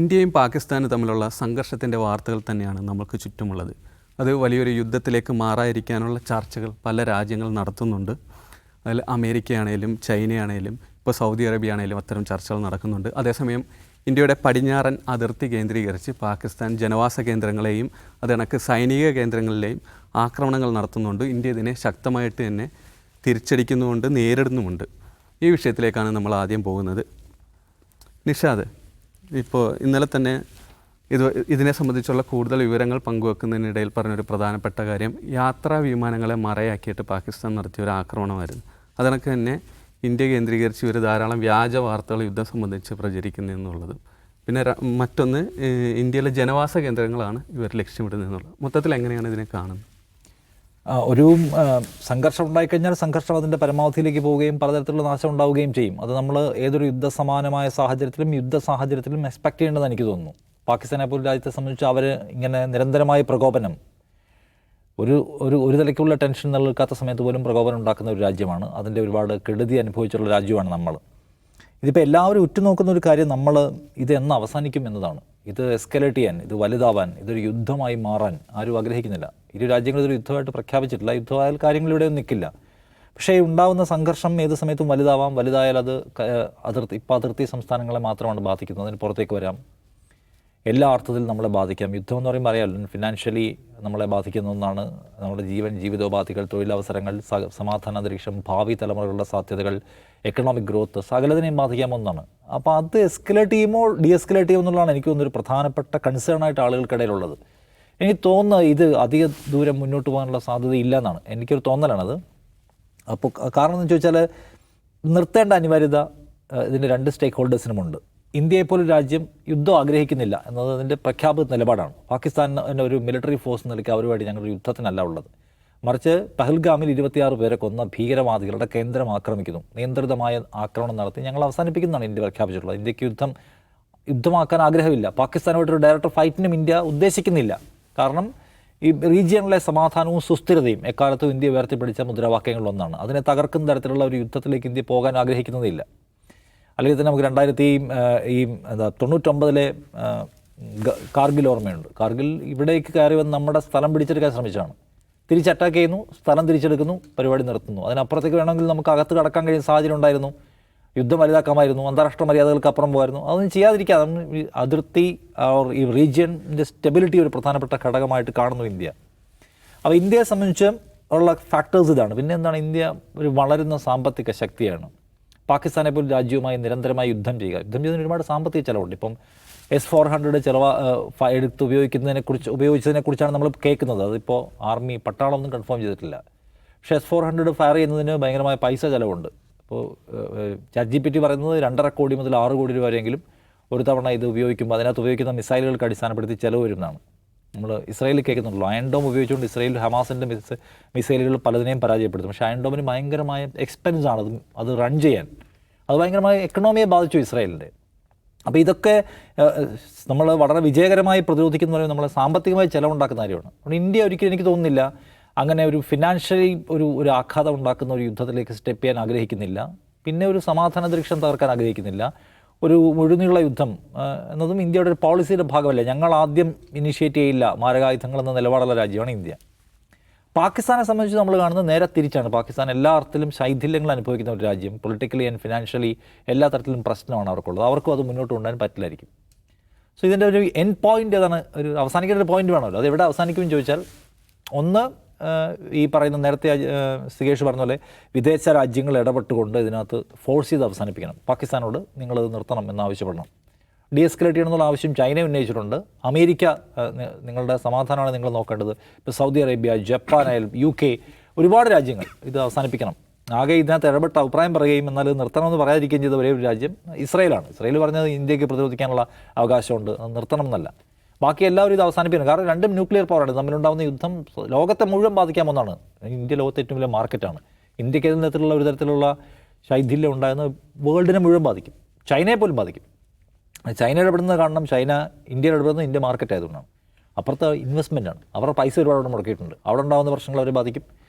ഇന്ത്യയും പാകിസ്ഥാനും തമ്മിലുള്ള സംഘർഷത്തിൻ്റെ വാർത്തകൾ തന്നെയാണ് നമുക്ക് ചുറ്റുമുള്ളത്. അത് വലിയൊരു യുദ്ധത്തിലേക്ക് മാറാതിരിക്കാനുള്ള ചർച്ചകൾ പല രാജ്യങ്ങൾ നടത്തുന്നുണ്ട്. അതിൽ അമേരിക്കയാണേലും ചൈനയാണേലും ഇപ്പോൾ സൗദി അറേബ്യ ആണേലും അത്തരം ചർച്ചകൾ നടക്കുന്നുണ്ട്. അതേസമയം ഇന്ത്യയുടെ പടിഞ്ഞാറൻ അതിർത്തി കേന്ദ്രീകരിച്ച് പാകിസ്ഥാൻ ജനവാസ കേന്ദ്രങ്ങളെയും അതേണക്ക് സൈനിക കേന്ദ്രങ്ങളിലെയും ആക്രമണങ്ങൾ നടത്തുന്നുണ്ട്. ഇന്ത്യ ഇതിനെ ശക്തമായിട്ട് തന്നെ തിരിച്ചടിക്കുന്നുമുണ്ട്, നേരിടുന്നുമുണ്ട്. ഈ വിഷയത്തിലേക്കാണ് നമ്മൾ ആദ്യം പോകുന്നത്. നിഷാദ്, ഇപ്പോൾ ഇന്നലെ തന്നെ ഇതിനെ സംബന്ധിച്ചുള്ള കൂടുതൽ വിവരങ്ങൾ പങ്കുവെക്കുന്നതിനിടയിൽ പറഞ്ഞൊരു പ്രധാനപ്പെട്ട കാര്യം യാത്രാ വിമാനങ്ങളെ മറയാക്കിയിട്ട് പാകിസ്ഥാൻ നടത്തിയ ഒരു ആക്രമണമായിരുന്നു. അതിനൊക്കെ തന്നെ ഇന്ത്യ കേന്ദ്രീകരിച്ച് ഇവർ ധാരാളം വ്യാജ വാർത്തകൾ യുദ്ധം സംബന്ധിച്ച് പ്രചരിക്കുന്നു എന്നുള്ളത്. പിന്നെ മറ്റൊന്ന്, ഇന്ത്യയിലെ ജനവാസ കേന്ദ്രങ്ങളാണ് ഇവർ ലക്ഷ്യമിടുന്നത് എന്നുള്ളത്. മൊത്തത്തിൽ എങ്ങനെയാണ് ഇതിനെ കാണുന്നത്? ഒരു സംഘർഷം ഉണ്ടായിക്കഴിഞ്ഞാൽ സംഘർഷം അതിൻ്റെ പരമാവധിയിലേക്ക് പോവുകയും പലതരത്തിലുള്ള നാശം ഉണ്ടാവുകയും ചെയ്യും. അത് നമ്മൾ ഏതൊരു യുദ്ധസമാനമായ യുദ്ധ സാഹചര്യത്തിലും എക്സ്പെക്ട് ചെയ്യേണ്ടതെന്ന് എനിക്ക് തോന്നുന്നു. പാകിസ്ഥാനെ പോലും രാജ്യത്തെ സംബന്ധിച്ച് അവർ ഇങ്ങനെ നിരന്തരമായ പ്രകോപനം, ഒരു തലയ്ക്കുള്ള ടെൻഷൻ നിലനിൽക്കാത്ത സമയത്ത് പോലും പ്രകോപനം ഉണ്ടാക്കുന്ന ഒരു രാജ്യമാണ്. അതിൻ്റെ ഒരുപാട് കെടുതി അനുഭവിച്ചുള്ള രാജ്യമാണ് നമ്മൾ. ഇതിപ്പോൾ എല്ലാവരും ഉറ്റുനോക്കുന്ന ഒരു കാര്യം, നമ്മൾ ഇത് എന്ന് അവസാനിക്കും എന്നതാണ്. ഇത് എസ്കലേറ്റ് ചെയ്യാൻ, ഇത് വലുതാവാൻ, ഇതൊരു യുദ്ധമായി മാറാൻ ആരും ആഗ്രഹിക്കുന്നില്ല. ഇരു രാജ്യങ്ങളും ഇതൊരു യുദ്ധമായിട്ട് പ്രഖ്യാപിച്ചിട്ടില്ല. യുദ്ധമായാൽ കാര്യങ്ങൾ ഇവിടെ നിൽക്കില്ല. പക്ഷേ ഉണ്ടാകുന്ന സംഘർഷം ഏത് സമയത്തും വലുതാവാം. വലുതായാൽ അത് അതിർത്തി സംസ്ഥാനങ്ങളെ മാത്രമാണ് ബാധിക്കുന്നത്. അതിന് പുറത്തേക്ക് വരാം. എല്ലാ അർത്ഥത്തിലും നമ്മളെ ബാധിക്കാം. യുദ്ധം എന്ന് പറയുമ്പോൾ അറിയാമല്ലോ, ഫിനാൻഷ്യലി നമ്മളെ ബാധിക്കുന്ന ഒന്നാണ്. നമ്മുടെ ജീവിതോപാധികൾ, തൊഴിലവസരങ്ങൾ, സമാധാന അന്തരീക്ഷം, ഭാവി തലമുറകളുടെ സാധ്യതകൾ, എക്കണോമിക് ഗ്രോത്ത്, സകലതിനെയും ബാധിക്കാവുന്ന ഒന്നാണ്. അപ്പോൾ അത് എസ്കലേറ്റ് ചെയ്യുമോ ഡീഎസ്കലേറ്റ് ചെയ്യുമോ എന്നുള്ളതാണ് എനിക്ക് തോന്നുന്നൊരു പ്രധാനപ്പെട്ട കൺസേൺ ആയിട്ട് ആളുകൾക്കിടയിലുള്ളത്. എനിക്ക് തോന്നുന്നത് ഇത് അധിക ദൂരം മുന്നോട്ട് പോകാനുള്ള സാധ്യതയില്ല എന്നാണ് എനിക്കൊരു തോന്നലാണത്. അപ്പോൾ കാരണം എന്ന് ചോദിച്ചാൽ, നിർത്തേണ്ട അനിവാര്യത ഇതിൻ്റെ രണ്ട് സ്റ്റേക്ക് ഹോൾഡേഴ്സിനുമുണ്ട്. ഇന്ത്യയെപ്പോലൊരു രാജ്യം യുദ്ധം ആഗ്രഹിക്കുന്നില്ല എന്നത് അതിൻ്റെ പ്രഖ്യാപിത നിലപാടാണ്. പാകിസ്ഥാൻ ഒരു മിലിറ്ററി ഫോഴ്സ് നിലയ്ക്ക് അവരുമായിട്ട് ഞങ്ങൾ യുദ്ധത്തിനല്ല ഉള്ളത്. മറിച്ച് പഹൽഗാമിൽ 26 പേരെ കൊന്ന ഭീകരവാദികളുടെ കേന്ദ്രം ആക്രമിക്കുന്നു, നിയന്ത്രിതമായ ആക്രമണം നടത്തി ഞങ്ങൾ അവസാനിപ്പിക്കുന്നതാണ് ഇന്ത്യ പ്രഖ്യാപിച്ചിട്ടുള്ളത്. ഇന്ത്യക്ക് യുദ്ധമാക്കാൻ ആഗ്രഹമില്ല. പാകിസ്ഥാനുമായിട്ടൊരു ഡയറക്റ്റ് ഫൈറ്റിനും ഇന്ത്യ ഉദ്ദേശിക്കുന്നില്ല. കാരണം ഈ റീജിയണിലെ സമാധാനവും സുസ്ഥിരതയും എക്കാലത്തും ഇന്ത്യ ഉയർത്തിപ്പിടിച്ച മുദ്രാവാക്യങ്ങളിലൊന്നാണ്. അതിനെ തകർക്കുന്ന തരത്തിലുള്ള ഒരു യുദ്ധത്തിലേക്ക് ഇന്ത്യ പോകാൻ ആഗ്രഹിക്കുന്നതില്ല. അല്ലെങ്കിൽ തന്നെ നമുക്ക് 1999 കാർഗിൽ ഓർമ്മയുണ്ട്. കാർഗിൽ ഇവിടേക്ക് കയറി വന്ന് നമ്മുടെ സ്ഥലം പിടിച്ചെടുക്കാൻ ശ്രമിച്ചാണ്. തിരിച്ച് അറ്റാക്ക് ചെയ്യുന്നു, സ്ഥലം തിരിച്ചെടുക്കുന്നു, പരിപാടി നിർത്തുന്നു. അതിനപ്പുറത്തേക്ക് വേണമെങ്കിൽ നമുക്ക് അകത്ത് കടക്കാൻ കഴിയുന്ന സാഹചര്യം ഉണ്ടായിരുന്നു. യുദ്ധം വലുതാക്കാമായിരുന്നു, അന്താരാഷ്ട്ര മര്യാദകൾക്ക് അപ്പുറം പോകായിരുന്നു. അതൊന്നും ചെയ്യാതിരിക്കാതെ അതിർത്തി ഈ റീജിയൻ്റെ സ്റ്റെബിലിറ്റി ഒരു പ്രധാനപ്പെട്ട ഘടകമായിട്ട് കാണുന്നു ഇന്ത്യ. അപ്പോൾ ഇന്ത്യയെ സംബന്ധിച്ച് ഉള്ള ഫാക്ടേഴ്സ് ഇതാണ്. പിന്നെ എന്താണ്, ഇന്ത്യ ഒരു വളരുന്ന സാമ്പത്തിക ശക്തിയാണ്. പാകിസ്ഥാനെ പോലും രാജ്യവുമായി നിരന്തരമായി യുദ്ധം ചെയ്യുന്നതിന് ഒരുപാട് സാമ്പത്തിക ചിലവുണ്ട്. ഇപ്പം S-400 എടുത്ത് ഉപയോഗിച്ചതിനെക്കുറിച്ചാണ് നമ്മൾ കേൾക്കുന്നത്. അതിപ്പോൾ ആർമി പട്ടാളമൊന്നും കൺഫേം ചെയ്തിട്ടില്ല. പക്ഷേ S-400 ഫയർ ചെയ്യുന്നതിന് ഭയങ്കരമായ പൈസ ചിലവുണ്ട്. ഇപ്പോൾ ChatGPT പറയുന്നത് 2.5 കോടി മുതൽ 6 കോടി രൂപ വരെയെങ്കിലും ഒരു തവണ ഇത് ഉപയോഗിക്കുമ്പോൾ അതിനകത്ത് ഉപയോഗിക്കുന്ന മിസൈലുകൾക്ക് അടിസ്ഥാനപ്പെടുത്തി ചിലവ് വരുന്നതാണ്. നമ്മൾ ഇസ്രായേലിൽ കേൾക്കുന്നുള്ളൂ. അയൺ ഡോം ഉപയോഗിച്ചുകൊണ്ട് ഇസ്രായേൽ ഹമാസിൻ്റെ മിസൈലുകൾ പലതിനെയും പരാജയപ്പെടുത്തും. പക്ഷേ അയൺ ഡോമിന് ഭയങ്കരമായ എക്സ്പെൻസാണ് അത് റൺ ചെയ്യാൻ. അത് ഭയങ്കരമായ എക്കണോമിയെ ബാധിച്ചു ഇസ്രായേലിൻ്റെ. അപ്പോൾ ഇതൊക്കെ നമ്മൾ വളരെ വിജയകരമായി പ്രതിരോധിക്കുന്ന പറയുമ്പോൾ നമ്മളെ സാമ്പത്തികമായി ചിലവുണ്ടാക്കുന്ന കാര്യമാണ്. അതുകൊണ്ട് ഇന്ത്യ ഒരിക്കലും എനിക്ക് തോന്നുന്നില്ല അങ്ങനെ ഒരു ഫിനാൻഷ്യലി ഒരു ആഘാതം ഉണ്ടാക്കുന്ന ഒരു യുദ്ധത്തിലേക്ക് സ്റ്റെപ്പ് ചെയ്യാൻ ആഗ്രഹിക്കുന്നില്ല. പിന്നെ ഒരു സമാധാന അന്തരീക്ഷം തകർക്കാൻ ആഗ്രഹിക്കുന്നില്ല. ഒരു മുഴുനീള യുദ്ധം എന്നതും ഇന്ത്യയുടെ ഒരു പോളിസിയുടെ ഭാഗമല്ല. ഞങ്ങൾ ആദ്യം ഇനിഷ്യേറ്റ് ചെയ്യില്ല മാരകായുധങ്ങൾ എന്ന നിലപാടുള്ള രാജ്യമാണ് ഇന്ത്യ. പാകിസ്ഥാനെ സംബന്ധിച്ച് നമ്മൾ കാണുന്നത് നേരെ തിരിച്ചാണ്. പാകിസ്ഥാൻ എല്ലാ അർത്ഥത്തിലും ശൈഥില്യങ്ങൾ അനുഭവിക്കുന്ന ഒരു രാജ്യം. പൊളിറ്റിക്കലി ആൻഡ് ഫിനാൻഷ്യലി എല്ലാ തരത്തിലും പ്രശ്നമാണ് അവർക്കുള്ളത്. അവർക്കും അത് മുന്നോട്ട് കൊണ്ടുപോകാൻ പറ്റില്ലായിരിക്കും. സോ ഇതിൻ്റെ ഒരു എൻഡ് പോയിൻ്റ് ഏതാണ്, ഒരു അവസാനിക്കേണ്ട ഒരു പോയിൻ്റ് വേണമല്ലോ. അത് എവിടെ അവസാനിക്കുമെന്ന് ചോദിച്ചാൽ, ഒന്ന് ഈ പറയുന്ന നേരത്തെ സികേഷ് പറഞ്ഞ പോലെ വിദേശ രാജ്യങ്ങൾ ഇടപെട്ടുകൊണ്ട് ഇതിനകത്ത് ഫോഴ്സ് ചെയ്ത് അവസാനിപ്പിക്കണം. പാകിസ്ഥാനോട് നിങ്ങളത് നിർത്തണം എന്നാവശ്യപ്പെടണം. ഡീഎസ്കലേറ്റ് ചെയ്യണമെന്നുള്ള ആവശ്യം ചൈന ഉന്നയിച്ചിട്ടുണ്ട്. അമേരിക്ക നിങ്ങളുടെ സമാധാനമാണ് നിങ്ങൾ നോക്കേണ്ടത്. ഇപ്പോൾ സൗദി അറേബ്യ, ജപ്പാൻ, UK ഒരുപാട് രാജ്യങ്ങൾ ഇത് അവസാനിപ്പിക്കണം. ആകെ ഇതിനകത്ത് ഇടപെട്ട് അഭിപ്രായം പറയുകയും എന്നാൽ ഇത് നിർത്തണമെന്ന് പറയാതിരിക്കുകയും ചെയ്ത ഒരേ ഒരു രാജ്യം ഇസ്രായേലാണ്. ഇസ്രായേൽ പറഞ്ഞത് ഇന്ത്യക്ക് പ്രതിരോധിക്കാനുള്ള അവകാശമുണ്ട്, അത് നിർത്തണം എന്നല്ല. ബാക്കി എല്ലാവരും ഇത് അവസാനിപ്പിക്കണം. കാരണം രണ്ടും ന്യൂക്ലിയർ പവറാണ്. തമ്മിലുണ്ടാകുന്ന യുദ്ധം ലോകത്തെ മുഴുവൻ ബാധിക്കാമെന്നാണ്. ഇന്ത്യ ലോകത്തെ ഏറ്റവും വലിയ മാർക്കറ്റാണ്. ഇന്ത്യക്ക് ഏത് തരത്തിലുള്ള ഒരു തരത്തിലുള്ള ശൈഥില്യം ഉണ്ടാകുന്ന വേൾഡിനെ മുഴുവൻ ബാധിക്കും, ചൈനയെ പോലും ബാധിക്കും. ചൈന ഇടപെടുന്നത് കാണണം. ചൈന ഇന്ത്യയിൽ ഇടപെടുന്നത് ഇന്ത്യ മാർക്കറ്റ് ആയതുകൊണ്ടാണ്. അപ്പുറത്തെ ഇൻവെസ്റ്റ്മെൻറ്റാണ്. അവരുടെ പൈസ ഒരുപാട് അവിടെ മുടക്കിയിട്ടുണ്ട്. അവിടെ ഉണ്ടാകുന്ന പ്രശ്നങ്ങൾ അവരെ ബാധിക്കും.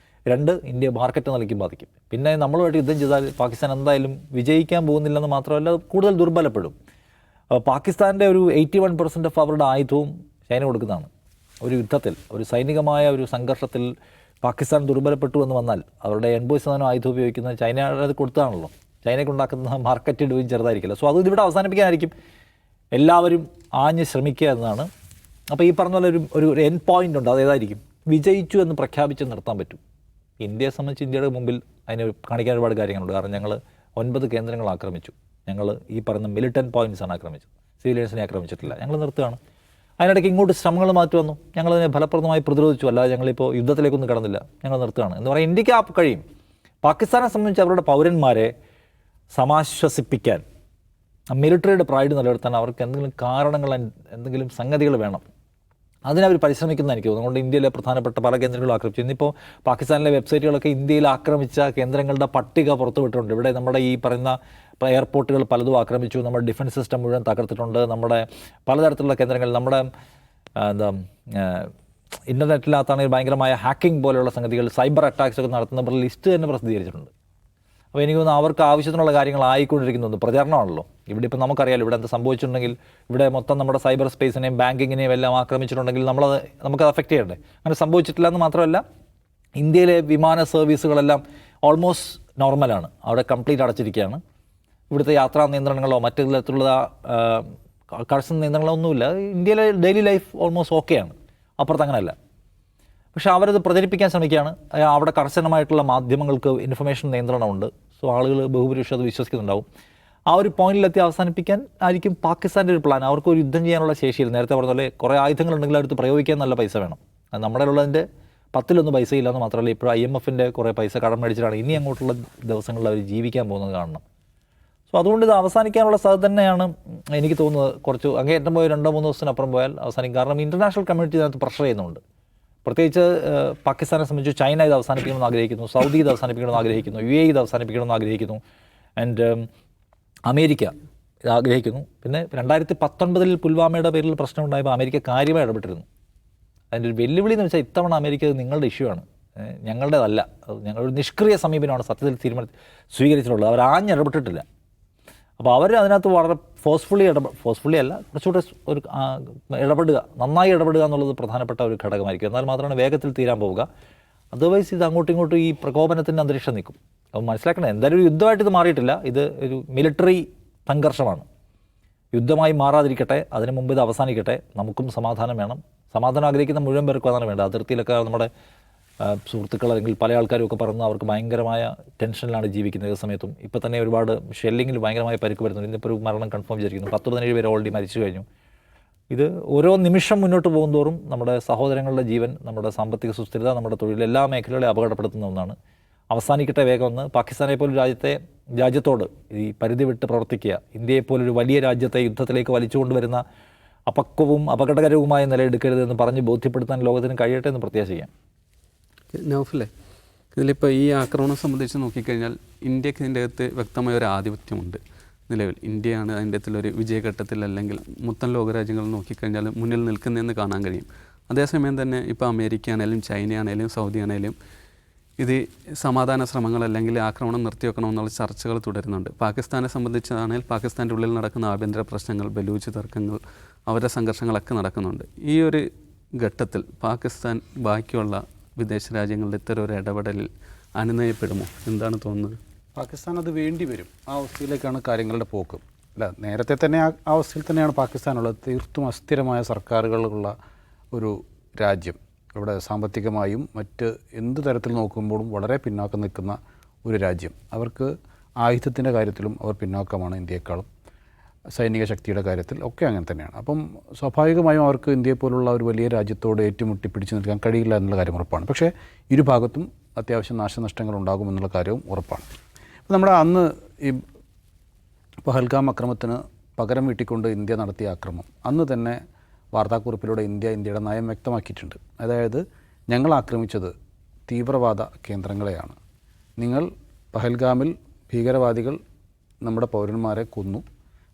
2, ഇന്ത്യ മാർക്കറ്റ് നിലയ്ക്കും ബാധിക്കും. പിന്നെ നമ്മളുമായിട്ട് യുദ്ധം ചെയ്താൽ പാകിസ്ഥാൻ എന്തായാലും വിജയിക്കാൻ പോകുന്നില്ലെന്ന് മാത്രമല്ല കൂടുതൽ ദുർബലപ്പെടും. പാകിസ്ഥാൻ്റെ ഒരു 81% ഓഫ് അവരുടെ ആയുധവും ചൈന കൊടുക്കുന്നതാണ്. ഒരു യുദ്ധത്തിൽ, ഒരു സൈനികമായ ഒരു സംഘർഷത്തിൽ പാകിസ്ഥാൻ ദുർബലപ്പെട്ടു എന്ന് വന്നാൽ അവരുടെ 80% ആയുധം ഉപയോഗിക്കുന്നത് ചൈന അത് കൊടുത്തതാണല്ലോ. ചൈനയ്ക്ക് ഉണ്ടാക്കുന്ന മാർക്കറ്റ് ഇടുകയും ചെറുതായിരിക്കില്ല. സോ അത് ഇതിവിടെ അവസാനിപ്പിക്കാനായിരിക്കും എല്ലാവരും ആഞ്ഞ് ശ്രമിക്കുക എന്നതാണ്. അപ്പോൾ ഈ പറഞ്ഞ പോലെ ഒരു എൻഡ് പോയിൻ്റ് ഉണ്ട്. അതേതായിരിക്കും? വിജയിച്ചു എന്ന് പ്രഖ്യാപിച്ച് നിർത്താൻ പറ്റും. ഇന്ത്യയെ സംബന്ധിച്ച് ഇന്ത്യയുടെ മുമ്പിൽ അതിന് കാണിക്കാൻ ഒരുപാട് കാര്യങ്ങളുണ്ട്. കാരണം ഞങ്ങൾ 9 കേന്ദ്രങ്ങൾ ആക്രമിച്ചു. ഞങ്ങൾ ഈ പറയുന്ന മിലിറ്റൻറ്റ് പോയിൻറ്റ്സാണ് ആക്രമിച്ചത്, സിവിലിയൻസിനെ ആക്രമിച്ചിട്ടില്ല. ഞങ്ങൾ നിർത്തുകയാണ്. അതിനിടയ്ക്ക് ഇങ്ങോട്ട് ശ്രമങ്ങൾ മാറ്റി വന്നു, ഞങ്ങളതിനെ ഫലപ്രദമായി പ്രതിരോധിച്ചു. അല്ലാതെ ഞങ്ങളിപ്പോൾ യുദ്ധത്തിലേക്കൊന്നും കടന്നില്ല, ഞങ്ങൾ നിർത്തുകയാണ് എന്ന് പറയാൻ ഇന്ത്യക്ക് കഴിയും. പാകിസ്ഥാനെ സംബന്ധിച്ച് അവരുടെ പൗരന്മാരെ സമാശ്വസിപ്പിക്കാൻ, മിലിറ്ററിയുടെ പ്രൈഡ് നിലനിർത്താൻ അവർക്ക് എന്തെങ്കിലും കാരണങ്ങൾ, എന്തെങ്കിലും സംഗതികൾ വേണം. അതിനവർ പരിശ്രമിക്കുന്ന എനിക്ക് തോന്നുന്നു. അതുകൊണ്ട് ഇന്ത്യയിലെ പ്രധാനപ്പെട്ട പല കേന്ദ്രങ്ങളും ആക്രമിച്ചു. ഇന്നിപ്പോൾ പാകിസ്ഥാനിലെ വെബ്സൈറ്റുകളൊക്കെ ഇന്ത്യയിൽ ആക്രമിച്ച കേന്ദ്രങ്ങളുടെ പട്ടിക പുറത്തു വിട്ടിട്ടുണ്ട്. ഇവിടെ നമ്മുടെ ഈ പറയുന്ന എയർപോർട്ടുകൾ പലതും ആക്രമിച്ചു, നമ്മുടെ ഡിഫൻസ് സിസ്റ്റം മുഴുവൻ തകർത്തിട്ടുണ്ട്, നമ്മുടെ പലതരത്തിലുള്ള കേന്ദ്രങ്ങൾ, നമ്മുടെ ഇൻ്റർനെറ്റിനകത്താണെങ്കിൽ ഭയങ്കരമായ ഹാക്കിംഗ് പോലെയുള്ള സംഗതികൾ, സൈബർ അറ്റാക്സ് ഒക്കെ നടത്തുന്നവരുടെ ലിസ്റ്റ് തന്നെ പ്രസിദ്ധീകരിച്ചിട്ടുണ്ട്. അപ്പോൾ എനിക്ക് തോന്നുന്നു അവർക്ക് ആവശ്യത്തിനുള്ള കാര്യങ്ങൾ ആയിക്കൊണ്ടിരിക്കുന്നുണ്ട്. പ്രചരണമാണല്ലോ. ഇവിടെ ഇപ്പോൾ നമുക്കറിയാലോ ഇവിടെ എന്താ സംഭവിച്ചിട്ടുണ്ടെങ്കിൽ, ഇവിടെ മൊത്തം നമ്മുടെ സൈബർ സ്പേസിനെയും ബാങ്കിങ്ങിനെയും എല്ലാം ആക്രമിച്ചിട്ടുണ്ടെങ്കിൽ നമുക്കത് അഫക്റ്റ് ചെയ്യണ്ടേ? അങ്ങനെ സംഭവിച്ചിട്ടില്ല എന്ന് മാത്രമല്ല, ഇന്ത്യയിലെ വിമാന സർവീസുകളെല്ലാം ഓൾമോസ്റ്റ് നോർമലാണ്. അവിടെ കംപ്ലീറ്റ് അടച്ചിരിക്കുകയാണ്. ഇവിടുത്തെ യാത്രാ നിയന്ത്രണങ്ങളോ മറ്റു തരത്തിലുള്ള കർശന നിയന്ത്രണങ്ങളോ ഒന്നുമില്ല. ഇന്ത്യയിലെ ഡെയിലി ലൈഫ് ഓൾമോസ്റ്റ് ഓക്കെയാണ്. അപ്പുറത്ത് അങ്ങനെയല്ല. പക്ഷേ അവരത് പ്രചരിപ്പിക്കാൻ ശ്രമിക്കുകയാണ്. അവിടെ കർശനമായിട്ടുള്ള മാധ്യമങ്ങൾക്ക് ഇൻഫർമേഷൻ നിയന്ത്രണമുണ്ട്. സോ ആളുകൾ ബഹുഭൂരിപക്ഷം അത് വിശ്വസിക്കുന്നുണ്ടാവും. ആ ഒരു പോയിന്റിലെത്തി അവസാനിപ്പിക്കാൻ ആയിരിക്കും പാകിസ്ഥാൻ്റെ ഒരു പ്ലാൻ. അവർക്ക് ഒരു യുദ്ധം ചെയ്യാനുള്ള ശേഷിയില്ല. നേരത്തെ പറഞ്ഞ പോലെ കുറേ ആയുധങ്ങളുണ്ടെങ്കിൽ അടുത്ത് പ്രയോഗിക്കാൻ നല്ല പൈസ വേണം. അത് നമ്മുടെ ഉള്ളതിൻ്റെ 10 പൈസ ഇല്ലെന്ന് മാത്രമല്ല, ഇപ്പോൾ IMFൻ്റെ കുറേ പൈസ കടം മേടിച്ചിട്ടാണ് ഇനി അങ്ങോട്ടുള്ള ദിവസങ്ങളിൽ അവർ ജീവിക്കാൻ പോകുന്നത് കാണണം. സോ അതുകൊണ്ട് ഇത് അവസാനിക്കാനുള്ള സാധ്യത തന്നെയാണ് എനിക്ക് തോന്നുന്നത്. കുറച്ച് അങ്ങേയറ്റം പോയി 2-3 ദിവസത്തിനപ്പുറം പോയാൽ അവസാനിക്കും. കാരണം ഇൻ്റർനാഷണൽ കമ്മ്യൂണിറ്റി ഇതിനകത്ത് പ്രഷർ ചെയ്യുന്നുണ്ട്. പ്രത്യേകിച്ച് പാകിസ്ഥാനെ സംബന്ധിച്ച് ചൈന ഇത് അവസാനിപ്പിക്കണമെന്ന് ആഗ്രഹിക്കുന്നു, സൗദി ഇത് അവസാനിപ്പിക്കണമെന്ന് ആഗ്രഹിക്കുന്നു, UAE ഇത് അവസാനിപ്പിക്കണമെന്ന് ആഗ്രഹിക്കുന്നു, ആൻഡ് അമേരിക്ക ഇത് ആഗ്രഹിക്കുന്നു. പിന്നെ 2019 പുൽവാമയുടെ പേരിൽ പ്രശ്നം ഉണ്ടായപ്പോൾ അമേരിക്ക കാര്യമായി ഇടപെട്ടിരുന്നു. അതിൻ്റെ ഒരു വെല്ലുവിളി എന്ന് വെച്ചാൽ ഇത്തവണ അമേരിക്ക നിങ്ങളുടെ ഇഷ്യൂ ആണ്, ഞങ്ങളുടേതല്ല. അത് ഞങ്ങളൊരു നിഷ്ക്രിയ സമീപനമാണ് സത്യത്തിൽ സ്വീകരിച്ചിട്ടുള്ളത്. അവർ ഇടപെട്ടിട്ടില്ല. അപ്പോൾ അവർ അതിനകത്ത് വളരെ ഫോഴ്സ്ഫുള്ളി അല്ല, കുറച്ചുകൂടെ ഒരു നന്നായി ഇടപെടുക എന്നുള്ളത് പ്രധാനപ്പെട്ട ഒരു ഘടകമായിരിക്കും. എന്നാൽ മാത്രമാണ് വേഗത്തിൽ തീരാൻ പോവുക. അതർവൈസ് ഇത് അങ്ങോട്ടും ഇങ്ങോട്ടും ഈ പ്രകോപനത്തിൻ്റെ അന്തരീക്ഷം നിൽക്കും. അപ്പോൾ മനസ്സിലാക്കണം, എന്തായാലും ഒരു യുദ്ധമായിട്ട് ഇത് മാറിയിട്ടില്ല. ഇത് ഒരു മിലിറ്ററി സംഘർഷമാണ്. യുദ്ധമായി മാറാതിരിക്കട്ടെ, അതിനു മുമ്പ് ഇത് അവസാനിക്കട്ടെ. നമുക്കും സമാധാനം വേണം. സമാധാനം ആഗ്രഹിക്കുന്ന മുഴുവൻ പേർക്കും അതാണ് വേണ്ടത്. അതിർത്തിയിലൊക്കെ നമ്മുടെ സുഹൃത്തുക്കൾ അല്ലെങ്കിൽ പല ആൾക്കാരും ഒക്കെ പറഞ്ഞു അവർക്ക് ഭയങ്കരമായ ടെൻഷനിലാണ് ജീവിക്കുന്നത്. ഏത് സമയത്തും ഇപ്പോൾ തന്നെ ഒരുപാട് ഷെല്ലിങ്ങിൽ ഭയങ്കരമായ പരിക്ക് വരുന്നുണ്ട്. ഇന്നിപ്പോൾ ഒരു മരണം കൺഫേം ചെയ്തിരിക്കുന്നു. 10-17 പേര് ഓൾറെഡി മരിച്ചു കഴിഞ്ഞു. ഇത് ഓരോ നിമിഷം മുന്നോട്ട് പോകുന്തോറും നമ്മുടെ സഹോദരങ്ങളുടെ ജീവൻ, നമ്മുടെ സാമ്പത്തിക സുസ്ഥിരത, നമ്മുടെ തൊഴിൽ, എല്ലാ മേഖലകളെ അപകടപ്പെടുത്തുന്ന ഒന്നാണ്. അവസാനിക്കട്ടെ വേഗം ഒന്ന്. പാകിസ്ഥാനെ പോലൊരു രാജ്യത്തോട് ഈ പരിധി വിട്ട് പ്രവർത്തിക്കുക, ഇന്ത്യയെപ്പോലൊരു വലിയ രാജ്യത്തെ യുദ്ധത്തിലേക്ക് വലിച്ചുകൊണ്ടുവരുന്ന അപക്വവും അപകടകരവുമായ നിലയെടുക്കരുതെന്ന് പറഞ്ഞ് ബോധ്യപ്പെടുത്താൻ ലോകത്തിന് കഴിയട്ടെ എന്ന് പ്രത്യാശിക്കാം. നൗഫലെ, ഇതിലിപ്പോൾ ഈ ആക്രമണം സംബന്ധിച്ച് നോക്കിക്കഴിഞ്ഞാൽ ഇന്ത്യക്ക് ഇതിൻ്റെ അകത്ത് വ്യക്തമായ ഒരു ആധിപത്യമുണ്ട്. നിലവിൽ ഇന്ത്യയാണ് അതിൻ്റെ അകത്തുള്ളൊരു വിജയഘട്ടത്തിൽ, അല്ലെങ്കിൽ മൊത്തം ലോകരാജ്യങ്ങൾ നോക്കിക്കഴിഞ്ഞാൽ മുന്നിൽ നിൽക്കുന്നതെന്ന് കാണാൻ കഴിയും. അതേസമയം തന്നെ ഇപ്പോൾ അമേരിക്ക ആണെങ്കിലും ചൈന ആണെങ്കിലും സൗദി ആണെങ്കിലും ഇത് സമാധാന ശ്രമങ്ങൾ അല്ലെങ്കിൽ ആക്രമണം നിർത്തിവെക്കണമെന്നുള്ള ചർച്ചകൾ തുടരുന്നുണ്ട്. പാകിസ്ഥാനെ സംബന്ധിച്ചാണെങ്കിൽ പാകിസ്ഥാൻ്റെ ഉള്ളിൽ നടക്കുന്ന ആഭ്യന്തര പ്രശ്നങ്ങൾ, ബലൂച്ച് തർക്കങ്ങൾ, അവരുടെ സംഘർഷങ്ങളൊക്കെ നടക്കുന്നുണ്ട്. ഈ ഒരു ഘട്ടത്തിൽ പാകിസ്ഥാൻ ബാക്കിയുള്ള വിദേശ രാജ്യങ്ങളുടെ ഇത്തരം ഒരു ഇടപെടലിൽ അനുനയപ്പെടുമോ? എന്താണ് തോന്നുന്നത്? പാകിസ്ഥാൻ അത് വേണ്ടി വരും. ആ അവസ്ഥയിലേക്കാണ് കാര്യങ്ങളുടെ പോക്ക്. അല്ല, നേരത്തെ തന്നെ ആ അവസ്ഥയിൽ തന്നെയാണ് പാകിസ്ഥാനുള്ളത്. തീർത്തും അസ്ഥിരമായ സർക്കാരുകളുള്ള ഒരു രാജ്യം. ഇവിടെ സാമ്പത്തികമായും മറ്റ് എന്ത് തരത്തിൽ നോക്കുമ്പോഴും വളരെ പിന്നോക്കം നിൽക്കുന്ന ഒരു രാജ്യം. അവർക്ക് ആയുധത്തിൻ്റെ കാര്യത്തിലും അവർ പിന്നോക്കമാണ് ഇന്ത്യയെക്കാളും. സൈനിക ശക്തിയുടെ കാര്യത്തിൽ ഒക്കെ അങ്ങനെ തന്നെയാണ്. അപ്പം സ്വാഭാവികമായും അവർക്ക് ഇന്ത്യയെ പോലുള്ള ഒരു വലിയ രാജ്യത്തോട് ഏറ്റുമുട്ടി പിടിച്ചു നിൽക്കാൻ കഴിയില്ല എന്നുള്ള കാര്യം ഉറപ്പാണ്. പക്ഷേ ഇരുഭാഗത്തും അത്യാവശ്യം നാശനഷ്ടങ്ങൾ ഉണ്ടാകുമെന്നുള്ള കാര്യവും ഉറപ്പാണ്. അപ്പോൾ നമ്മുടെ അന്ന് ഈ പഹൽഗാം അക്രമത്തിന് പകരം വീട്ടിക്കൊണ്ട് ഇന്ത്യ നടത്തിയ ആക്രമം അന്ന് തന്നെ വാർത്താക്കുറിപ്പിലൂടെ ഇന്ത്യയുടെ നയം വ്യക്തമാക്കിയിട്ടുണ്ട്. അതായത്, ഞങ്ങൾ ആക്രമിച്ചത് തീവ്രവാദ കേന്ദ്രങ്ങളെയാണ്. നിങ്ങൾ പഹൽഗാമിൽ ഭീകരവാദികൾ നമ്മുടെ പൗരന്മാരെ കൊന്നു,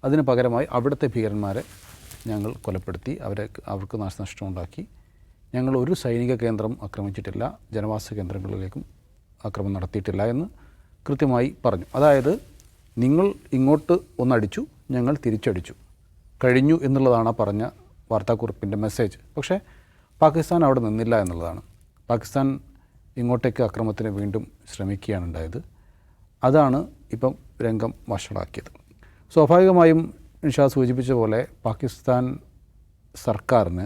അതിന് പകരമായി അവിടുത്തെ ഭീകരന്മാരെ ഞങ്ങൾ കൊലപ്പെടുത്തി, അവർക്ക് നാശനഷ്ടമുണ്ടാക്കി. ഞങ്ങൾ ഒരു സൈനിക കേന്ദ്രം ആക്രമിച്ചിട്ടില്ല, ജനവാസ കേന്ദ്രങ്ങളിലേക്കും ആക്രമണം നടത്തിയിട്ടില്ല എന്ന് കൃത്യമായി പറഞ്ഞു. അതായത്, നിങ്ങൾ ഇങ്ങോട്ട് ഒന്നടിച്ചു, ഞങ്ങൾ തിരിച്ചടിച്ചു. കഴിഞ്ഞു എന്നുള്ളതാണ് ആ പറഞ്ഞ വാർത്താക്കുറിപ്പിൻ്റെ മെസ്സേജ്. പക്ഷേ പാകിസ്ഥാൻ അവിടെ നിന്നില്ല എന്നുള്ളതാണ്. പാകിസ്ഥാൻ ഇങ്ങോട്ടേക്ക് അക്രമത്തിന് വീണ്ടും ശ്രമിക്കുകയാണ് ഉണ്ടായത്. അതാണ് ഇപ്പം രംഗം വഷളാക്കിയത്. സ്വാഭാവികമായും നിഷാ സൂചിപ്പിച്ച പോലെ പാകിസ്ഥാൻ സർക്കാരിന്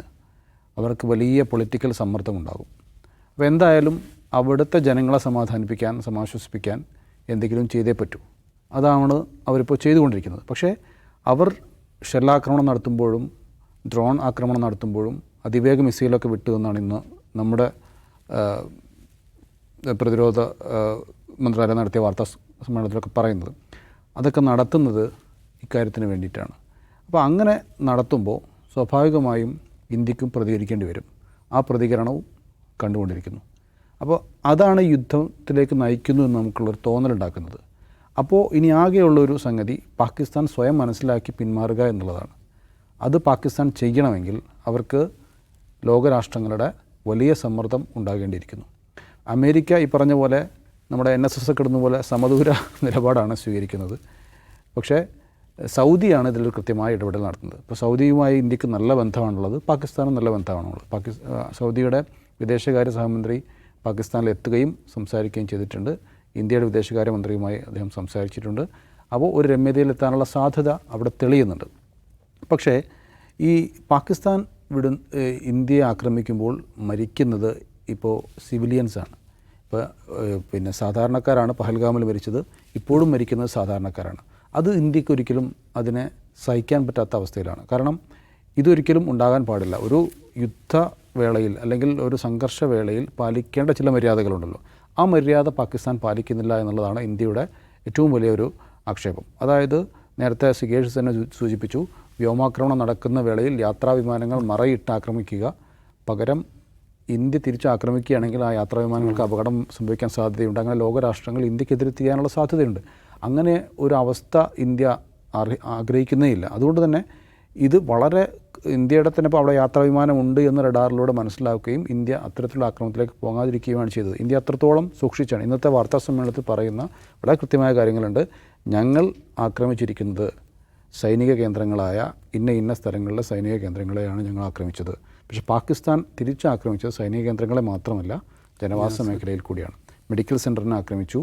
അവർക്ക് വലിയ പൊളിറ്റിക്കൽ സമ്മർദ്ദമുണ്ടാകും. അപ്പോൾ എന്തായാലും അവിടുത്തെ ജനങ്ങളെ സമാധാനിപ്പിക്കാൻ, സമാശ്വസിപ്പിക്കാൻ എന്തെങ്കിലും ചെയ്തേ പറ്റൂ. അതാണ് അവരിപ്പോൾ ചെയ്തുകൊണ്ടിരിക്കുന്നത്. പക്ഷേ അവർ ഷെല്ലാക്രമണം നടത്തുമ്പോഴും ഡ്രോൺ ആക്രമണം നടത്തുമ്പോഴും അതിവേഗ മിസൈലൊക്കെ വിട്ടു എന്നാണ് ഇന്ന് നമ്മുടെ പ്രതിരോധ മന്ത്രാലയം നടത്തിയ വാർത്താ സമ്മേളനത്തിലൊക്കെ പറയുന്നത്. അതൊക്കെ നടത്തുന്നത് ഇക്കാര്യത്തിന് വേണ്ടിയിട്ടാണ്. അപ്പോൾ അങ്ങനെ നടത്തുമ്പോൾ സ്വാഭാവികമായും ഇന്ത്യക്കും പ്രതികരിക്കേണ്ടി വരും. ആ പ്രതികരണവും കണ്ടുകൊണ്ടിരിക്കുന്നു. അപ്പോൾ അതാണ് യുദ്ധത്തിലേക്ക് നയിക്കുന്നു എന്ന് നമുക്കുള്ളൊരു തോന്നലുണ്ടാക്കുന്നത്. അപ്പോൾ ഇനി ആകെയുള്ളൊരു സംഗതി പാകിസ്ഥാൻ സ്വയം മനസ്സിലാക്കി പിന്മാറുക എന്നുള്ളതാണ്. അത് പാകിസ്ഥാൻ ചെയ്യണമെങ്കിൽ അവർക്ക് ലോകരാഷ്ട്രങ്ങളുടെ വലിയ സമ്മർദ്ദം ഉണ്ടാകേണ്ടിയിരിക്കുന്നു. അമേരിക്ക ഈ പറഞ്ഞ പോലെ നമ്മുടെ NSS ഒക്കെ ഇടുന്ന പോലെ സമദൂര നിലപാടാണ് സ്വീകരിക്കുന്നത്. പക്ഷേ സൗദിയാണ് ഇതിൽ കൃത്യമായ ഇടപെടൽ നടത്തുന്നത്. ഇപ്പോൾ സൗദിയുമായി ഇന്ത്യക്ക് നല്ല ബന്ധമാണുള്ളത്, പാകിസ്ഥാനും നല്ല ബന്ധമാണുള്ളത്. സൗദിയുടെ വിദേശകാര്യ സഹമന്ത്രി പാകിസ്ഥാനിൽ എത്തുകയും സംസാരിക്കുകയും ചെയ്തിട്ടുണ്ട്. ഇന്ത്യയുടെ വിദേശകാര്യമന്ത്രിയുമായി അദ്ദേഹം സംസാരിച്ചിട്ടുണ്ട്. അപ്പോൾ ഒരു രമ്യതയിലെത്താനുള്ള സാധ്യത അവിടെ തെളിയുന്നുണ്ട്. പക്ഷേ ഈ പാകിസ്ഥാൻ ഇന്ത്യയെ ആക്രമിക്കുമ്പോൾ മരിക്കുന്നത് ഇപ്പോൾ സിവിലിയൻസാണ്. ഇപ്പോൾ പിന്നെ സാധാരണക്കാരാണ് പഹൽഗാമിൽ മരിച്ചത്, ഇപ്പോഴും മരിക്കുന്നത് സാധാരണക്കാരാണ്. അത് ഇന്ത്യക്ക് ഒരിക്കലും അതിനെ സഹിക്കാൻ പറ്റാത്ത അവസ്ഥയിലാണ്. കാരണം ഇതൊരിക്കലും ഉണ്ടാകാൻ പാടില്ല. ഒരു യുദ്ധവേളയിൽ അല്ലെങ്കിൽ ഒരു സംഘർഷവേളയിൽ പാലിക്കേണ്ട ചില മര്യാദകളുണ്ടല്ലോ, ആ മര്യാദ പാകിസ്ഥാൻ പാലിക്കുന്നില്ല എന്നുള്ളതാണ് ഇന്ത്യയുടെ ഏറ്റവും വലിയൊരു ആക്ഷേപം. അതായത് നേരത്തെ സിഗേഷ് തന്നെ സൂചിപ്പിച്ചു, വ്യോമാക്രമണം നടക്കുന്ന വേളയിൽ യാത്രാവിമാനങ്ങൾ മറയിട്ട് ആക്രമിക്കുക, പകരം ഇന്ത്യ തിരിച്ച് ആക്രമിക്കുകയാണെങ്കിൽ ആ യാത്രാവിമാനങ്ങൾക്ക് അപകടം സംഭവിക്കാൻ സാധ്യതയുണ്ട്. അങ്ങനെ ലോകരാഷ്ട്രങ്ങൾ ഇന്ത്യക്കെതിരെ ചെയ്യാനുള്ള സാധ്യതയുണ്ട്. അങ്ങനെ ഒരു അവസ്ഥ ഇന്ത്യ ആഗ്രഹിക്കുന്നേ ഇല്ല. അതുകൊണ്ട് തന്നെ ഇത് വളരെ ഇന്ത്യയുടെ തന്നെ ഇപ്പോൾ അവിടെ യാത്രാവിമാനമുണ്ട് എന്ന് റഡാറിലൂടെ മനസ്സിലാക്കുകയും ഇന്ത്യ അത്തരത്തിലുള്ള ആക്രമണത്തിലേക്ക് പോകാതിരിക്കുകയുമാണ് ചെയ്തത്. ഇന്ത്യ അത്രത്തോളം സൂക്ഷിച്ചാണ്. ഇന്നത്തെ വാർത്താ സമ്മേളനത്തിൽ പറയുന്ന വളരെ കൃത്യമായ കാര്യങ്ങളുണ്ട്. ഞങ്ങൾ ആക്രമിച്ചിരിക്കുന്നത് സൈനിക കേന്ദ്രങ്ങളായ ഇന്ന സ്ഥലങ്ങളിലെ സൈനിക കേന്ദ്രങ്ങളെയാണ് ഞങ്ങൾ ആക്രമിച്ചത്. പക്ഷേ പാകിസ്ഥാൻ തിരിച്ചാക്രമിച്ചത് സൈനിക കേന്ദ്രങ്ങളെ മാത്രമല്ല, ജനവാസ മേഖലയിൽ കൂടിയാണ്. മെഡിക്കൽ സെൻ്ററിനെ ആക്രമിച്ചു,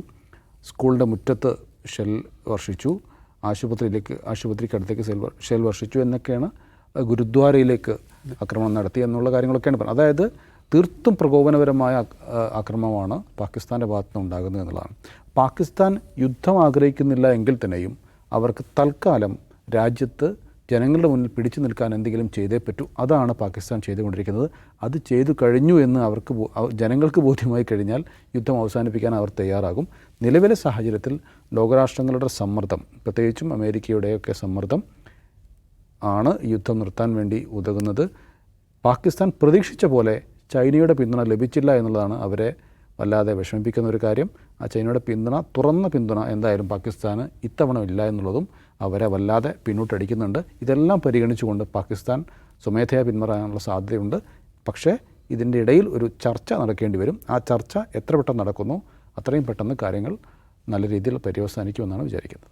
സ്കൂളിൻ്റെ മുറ്റത്ത് ഷെൽ വർഷിച്ചു, ആശുപത്രിക്കടുത്തേക്ക് ഷെൽ വർഷിച്ചു എന്നൊക്കെയാണ്. ഗുരുദ്വാരയിലേക്ക് ആക്രമണം നടത്തി എന്നുള്ള കാര്യങ്ങളൊക്കെയാണ് പറയുന്നത്. അതായത് തീർത്തും പ്രകോപനപരമായ ആക്രമണമാണ് പാകിസ്ഥാൻ്റെ ഭാഗത്തുനിന്ന് ഉണ്ടാകുന്നത് എന്നുള്ളതാണ്. പാകിസ്ഥാൻ യുദ്ധം ആഗ്രഹിക്കുന്നില്ല എങ്കിൽ തന്നെയും അവർക്ക് തൽക്കാലം രാജ്യത്ത് ജനങ്ങളുടെ മുന്നിൽ പിടിച്ചു നിൽക്കാൻ എന്തെങ്കിലും ചെയ്തേ പറ്റൂ. അതാണ് പാകിസ്ഥാൻ ചെയ്തുകൊണ്ടിരിക്കുന്നത്. അത് ചെയ്തു കഴിഞ്ഞു എന്ന് ജനങ്ങൾക്ക് ബോധ്യമായി കഴിഞ്ഞാൽ യുദ്ധം അവസാനിപ്പിക്കാൻ അവർ തയ്യാറാകും. നിലവിലെ സാഹചര്യത്തിൽ ലോകരാഷ്ട്രങ്ങളുടെ സമ്മർദ്ദം, പ്രത്യേകിച്ചും അമേരിക്കയുടെയൊക്കെ സമ്മർദ്ദം ആണ് യുദ്ധം നിർത്താൻ വേണ്ടി ഉതകുന്നത്. പാകിസ്ഥാൻ പ്രതീക്ഷിച്ച പോലെ ചൈനയുടെ പിന്തുണ ലഭിച്ചില്ല എന്നുള്ളതാണ് അവരെ വല്ലാതെ വിഷമിപ്പിക്കുന്ന ഒരു കാര്യം. ആ ചൈനയുടെ തുറന്ന പിന്തുണ എന്തായാലും പാകിസ്ഥാന് ഇത്തവണ ഇല്ല എന്നുള്ളതും അവരെ വല്ലാതെ പിന്നോട്ടടിക്കുന്നുണ്ട്. ഇതെല്ലാം പരിഗണിച്ചുകൊണ്ട് പാകിസ്ഥാൻ സ്വമേധയാ പിന്മാറാനുള്ള സാധ്യതയുണ്ട്. പക്ഷേ ഇതിൻ്റെ ഇടയിൽ ഒരു ചർച്ച നടക്കേണ്ടി വരും. ആ ചർച്ച എത്ര പെട്ടെന്ന് നടക്കുന്നോ അത്രയും പെട്ടെന്ന് കാര്യങ്ങൾ നല്ല രീതിയിൽ പര്യവസാനിക്കുമെന്നാണ് വിചാരിക്കുന്നത്.